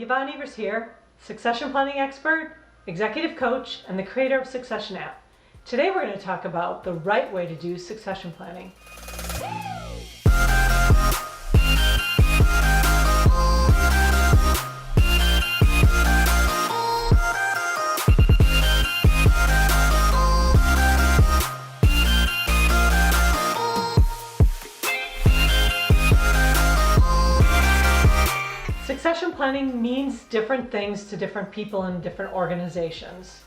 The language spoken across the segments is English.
Yvonne here, succession planning expert, executive coach, and the creator of Succession app. Today we're going to talk about the right way to do succession planning. Succession planning means different things to different people in different organizations.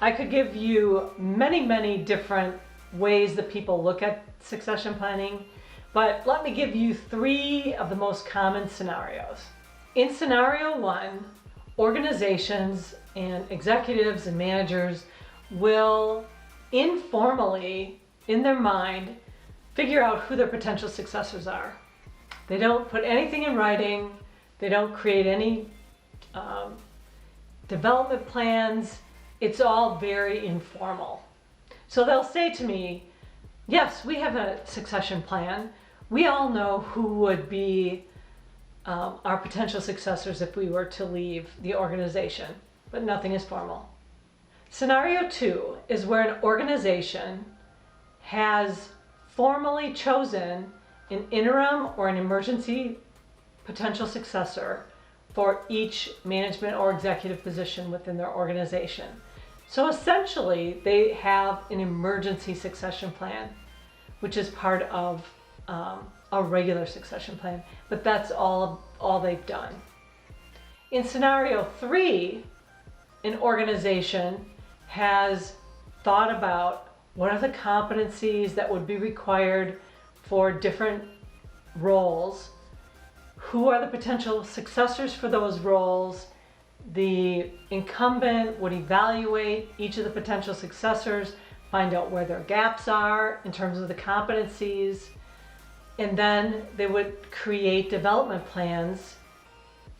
I could give you many different ways that people look at succession planning, but let me give you 3 of the most common scenarios. In scenario 1, organizations and executives and managers will informally, in their mind, figure out who their potential successors are. They don't put anything in writing. They don't create any development plans. It's all very informal. So they'll say to me, yes, we have a succession plan. We all know who would be our potential successors if we were to leave the organization, but nothing is formal. Scenario 2 is where an organization has formally chosen an interim or an emergency potential successor for each management or executive position within their organization. So essentially, they have an emergency succession plan, which is part of a regular succession plan, but that's all they've done. In scenario 3, an organization has thought about what are the competencies that would be required for different roles. Who are the potential successors for those roles? The incumbent would evaluate each of the potential successors, find out where their gaps are in terms of the competencies, and then they would create development plans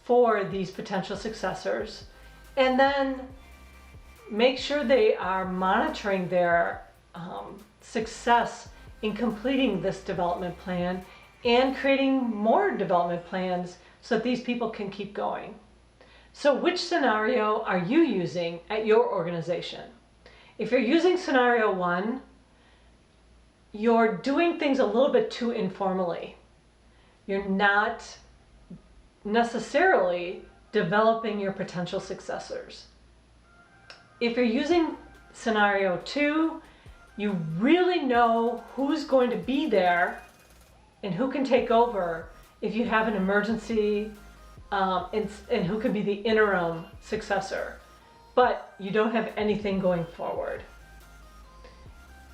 for these potential successors, and then make sure they are monitoring their success in completing this development plan and creating more development plans so that these people can keep going. So which scenario are you using at your organization? If you're using scenario 1, you're doing things a little bit too informally. You're not necessarily developing your potential successors. If you're using scenario 2, you really know who's going to be there and who can take over if you have an emergency, and who can be the interim successor, but you don't have anything going forward.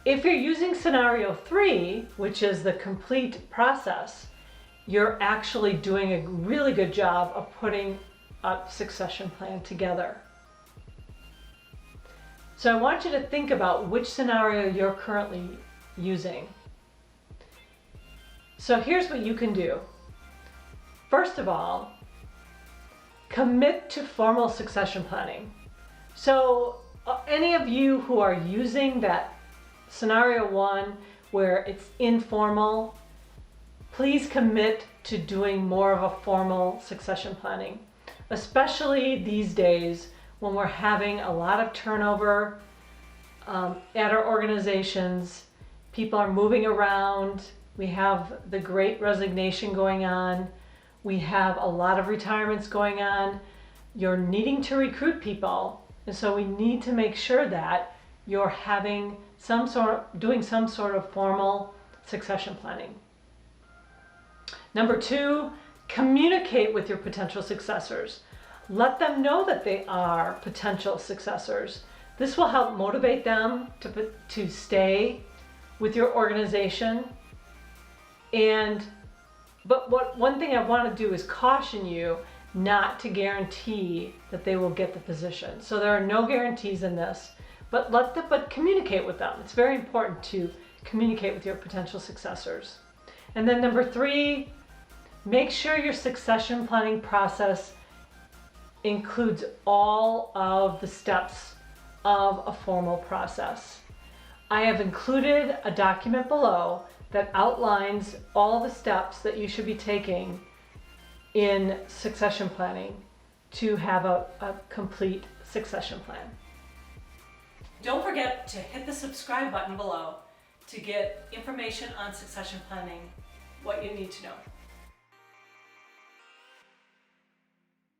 If you're using scenario 3, which is the complete process, you're actually doing a really good job of putting a succession plan together. So I want you to think about which scenario you're currently using. So here's what you can do. First of all, commit to formal succession planning. So any of you who are using that scenario 1 where it's informal, please commit to doing more of a formal succession planning, especially these days when we're having a lot of turnover at our organizations. People are moving around. We have the Great Resignation going on. We have a lot of retirements going on. You're needing to recruit people, and so we need to make sure that you're having doing some sort of formal succession planning. Number 2, communicate with your potential successors. Let them know that they are potential successors. This will help motivate them to stay with your organization. But one thing I want to do is caution you not to guarantee that they will get the position. So there are no guarantees in this, but communicate with them. It's very important to communicate with your potential successors. And then number 3, make sure your succession planning process includes all of the steps of a formal process. I have included a document below that outlines all the steps that you should be taking in succession planning. to have a complete succession plan. Don't forget to hit the subscribe button below to get information on succession planning, what you need to know.